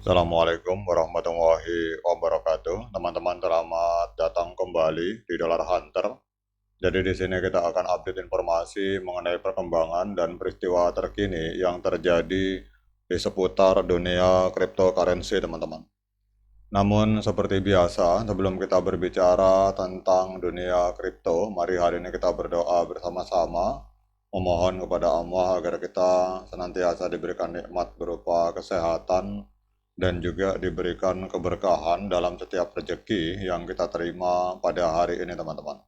Assalamualaikum warahmatullahi wabarakatuh. Teman-teman selamat datang kembali di Dollar Hunter. Jadi di sini kita akan update informasi mengenai perkembangan dan peristiwa terkini yang terjadi di seputar dunia cryptocurrency, teman-teman. Namun seperti biasa, sebelum kita berbicara tentang dunia kripto, mari hari ini kita berdoa bersama-sama, memohon kepada Allah agar kita senantiasa diberikan nikmat berupa kesehatan dan juga diberikan keberkahan dalam setiap rezeki yang kita terima pada hari ini, teman-teman.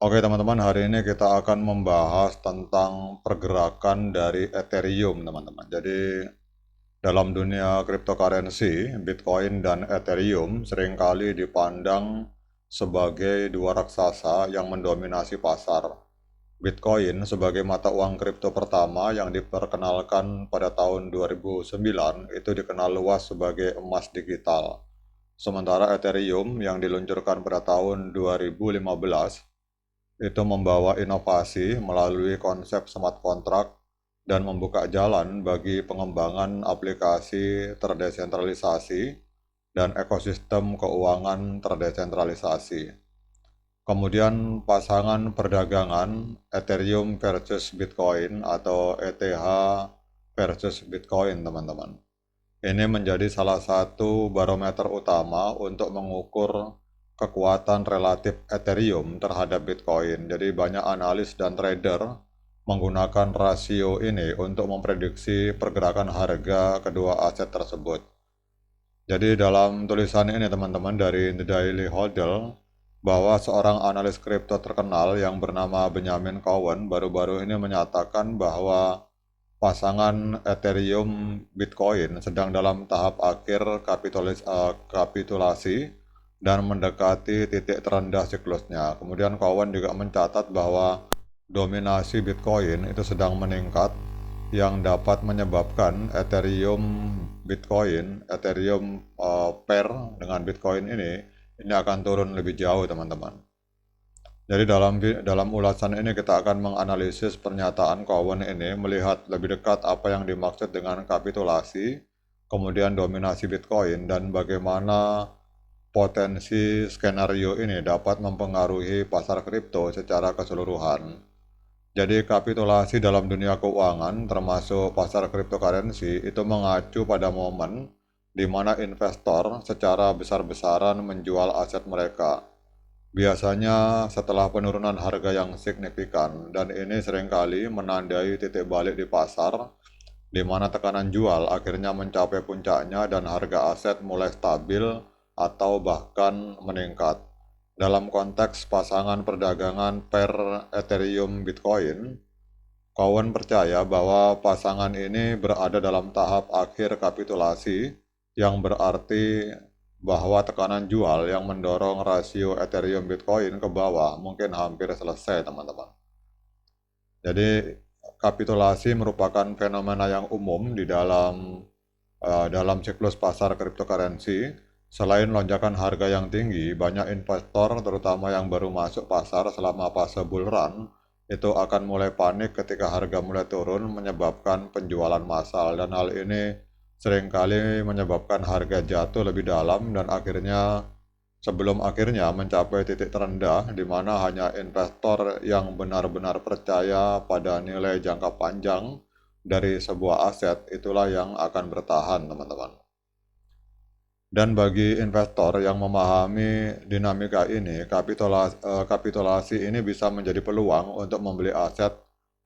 Oke, teman-teman, hari ini kita akan membahas tentang pergerakan dari Ethereum, teman-teman. Jadi dalam dunia cryptocurrency, Bitcoin dan Ethereum seringkali dipandang sebagai dua raksasa yang mendominasi pasar. Bitcoin sebagai mata uang kripto pertama yang diperkenalkan pada tahun 2009 itu dikenal luas sebagai emas digital. Sementara Ethereum yang diluncurkan pada tahun 2015 itu membawa inovasi melalui konsep smart contract dan membuka jalan bagi pengembangan aplikasi terdesentralisasi dan ekosistem keuangan terdesentralisasi. Kemudian pasangan perdagangan Ethereum versus Bitcoin atau ETH versus Bitcoin, teman-teman. Ini menjadi salah satu barometer utama untuk mengukur kekuatan relatif Ethereum terhadap Bitcoin. Jadi banyak analis dan trader menggunakan rasio ini untuk memprediksi pergerakan harga kedua aset tersebut. Jadi dalam tulisan ini, teman-teman, dari The Daily Hodl, bahwa seorang analis kripto terkenal yang bernama Benjamin Cowen baru-baru ini menyatakan bahwa pasangan Ethereum Bitcoin sedang dalam tahap akhir kapitulasi dan mendekati titik terendah siklusnya. Kemudian Cowen juga mencatat bahwa dominasi Bitcoin itu sedang meningkat yang dapat menyebabkan Ethereum pair dengan Bitcoin ini akan turun lebih jauh, teman-teman. Jadi dalam ulasan ini kita akan menganalisis pernyataan Cowen ini, melihat lebih dekat apa yang dimaksud dengan kapitulasi, kemudian dominasi Bitcoin, dan bagaimana potensi skenario ini dapat mempengaruhi pasar kripto secara keseluruhan. Jadi kapitulasi dalam dunia keuangan termasuk pasar cryptocurrency itu mengacu pada momen di mana investor secara besar-besaran menjual aset mereka. Biasanya setelah penurunan harga yang signifikan, dan ini seringkali menandai titik balik di pasar di mana tekanan jual akhirnya mencapai puncaknya dan harga aset mulai stabil atau bahkan meningkat. Dalam konteks pasangan perdagangan per Ethereum Bitcoin, Cowen percaya bahwa pasangan ini berada dalam tahap akhir kapitulasi, yang berarti bahwa tekanan jual yang mendorong rasio Ethereum Bitcoin ke bawah mungkin hampir selesai, teman-teman. Jadi kapitulasi merupakan fenomena yang umum di dalam siklus pasar cryptocurrency. Selain lonjakan harga yang tinggi, banyak investor terutama yang baru masuk pasar selama fase bull run itu akan mulai panik ketika harga mulai turun, menyebabkan penjualan massal, dan hal ini seringkali menyebabkan harga jatuh lebih dalam dan sebelum akhirnya mencapai titik terendah di mana hanya investor yang benar-benar percaya pada nilai jangka panjang dari sebuah aset itulah yang akan bertahan, teman-teman. Dan bagi investor yang memahami dinamika ini, kapitulasi ini bisa menjadi peluang untuk membeli aset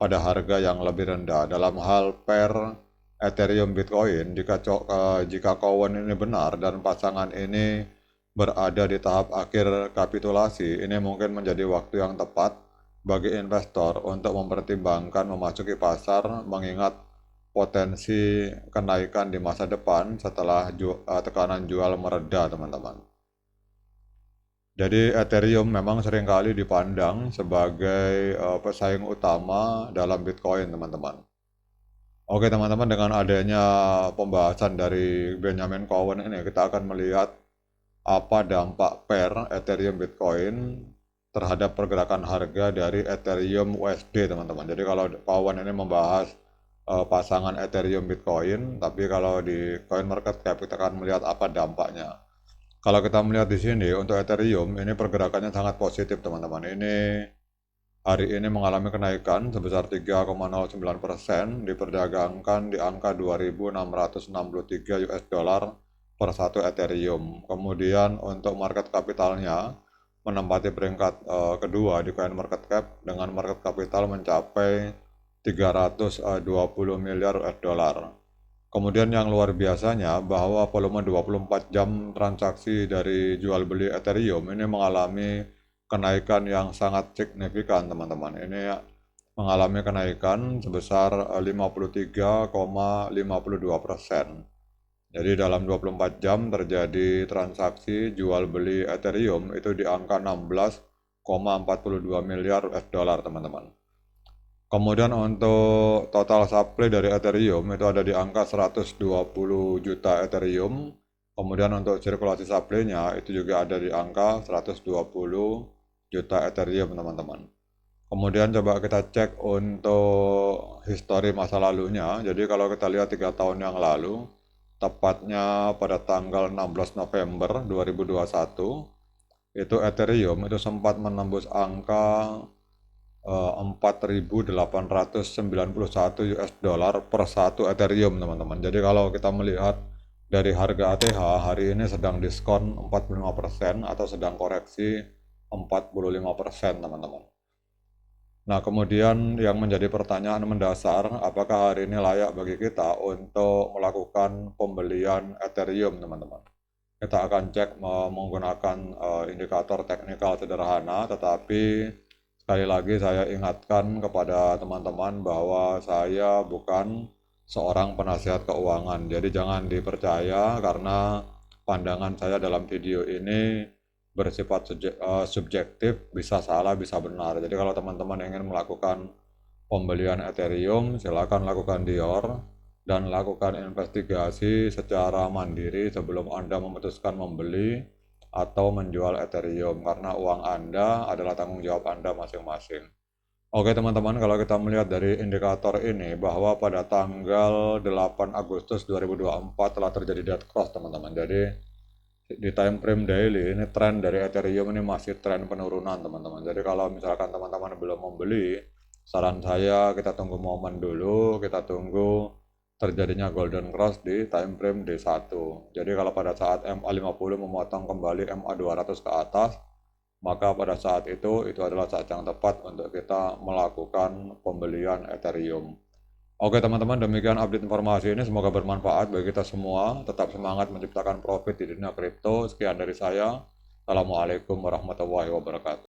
pada harga yang lebih rendah. Dalam hal per Ethereum Bitcoin, jika Cowen ini benar dan pasangan ini berada di tahap akhir kapitulasi, ini mungkin menjadi waktu yang tepat bagi investor untuk mempertimbangkan memasuki pasar, mengingat potensi kenaikan di masa depan setelah tekanan jual mereda, teman-teman. Jadi Ethereum memang seringkali dipandang sebagai pesaing utama dalam Bitcoin, teman-teman. Oke, teman-teman, dengan adanya pembahasan dari Benjamin Cowen ini, kita akan melihat apa dampak pair Ethereum Bitcoin terhadap pergerakan harga dari Ethereum USD, teman-teman. Jadi kalau Cowen ini membahas pasangan Ethereum Bitcoin, tapi kalau di CoinMarketCap kita akan melihat apa dampaknya. Kalau kita melihat di sini untuk Ethereum ini pergerakannya sangat positif teman-teman. Ini hari ini mengalami kenaikan sebesar 3,09%, diperdagangkan di angka 2.663 US dollar per satu Ethereum. Kemudian untuk market kapitalnya menempati peringkat kedua di CoinMarketCap dengan market capital mencapai 320 miliar US dollar. Kemudian yang luar biasanya bahwa volume 24 jam transaksi dari jual beli Ethereum ini mengalami kenaikan yang sangat signifikan teman-teman. Ini mengalami kenaikan sebesar 53,52%. Jadi dalam 24 jam terjadi transaksi jual beli Ethereum itu di angka 16,42 miliar US dollar teman-teman. Kemudian untuk total supply dari Ethereum itu ada di angka 120 juta Ethereum. Kemudian untuk sirkulasi supply-nya itu juga ada di angka 120 juta Ethereum teman-teman. Kemudian coba kita cek untuk histori masa lalunya. Jadi kalau kita lihat 3 tahun yang lalu, tepatnya pada tanggal 16 November 2021, itu Ethereum itu sempat menembus angka 4.891 US dollar per satu Ethereum teman-teman. Jadi kalau kita melihat dari harga ATH hari ini sedang diskon 45% atau sedang koreksi 45% teman-teman. Nah kemudian yang menjadi pertanyaan mendasar, apakah hari ini layak bagi kita untuk melakukan pembelian Ethereum teman-teman? Kita akan cek menggunakan indikator teknikal sederhana, tetapi sekali lagi saya ingatkan kepada teman-teman bahwa saya bukan seorang penasihat keuangan. Jadi jangan dipercaya karena pandangan saya dalam video ini bersifat subjektif, bisa salah, bisa benar. Jadi kalau teman-teman ingin melakukan pembelian Ethereum, silakan lakukan Dior dan lakukan investigasi secara mandiri sebelum Anda memutuskan membeli atau menjual Ethereum karena uang Anda adalah tanggung jawab Anda masing-masing. Oke teman-teman, kalau kita melihat dari indikator ini bahwa pada tanggal 8 Agustus 2024 telah terjadi dead cross teman-teman. Jadi di time frame daily ini tren dari Ethereum ini masih tren penurunan teman-teman. Jadi kalau misalkan teman-teman belum membeli, saran saya kita tunggu momen dulu, kita tunggu terjadinya golden cross di time frame D1. Jadi kalau pada saat MA50 memotong kembali MA200 ke atas, maka pada saat itu adalah saat yang tepat untuk kita melakukan pembelian Ethereum. Oke teman-teman, demikian update informasi ini. Semoga bermanfaat bagi kita semua. Tetap semangat menciptakan profit di dunia kripto. Sekian dari saya. Assalamualaikum warahmatullahi wabarakatuh.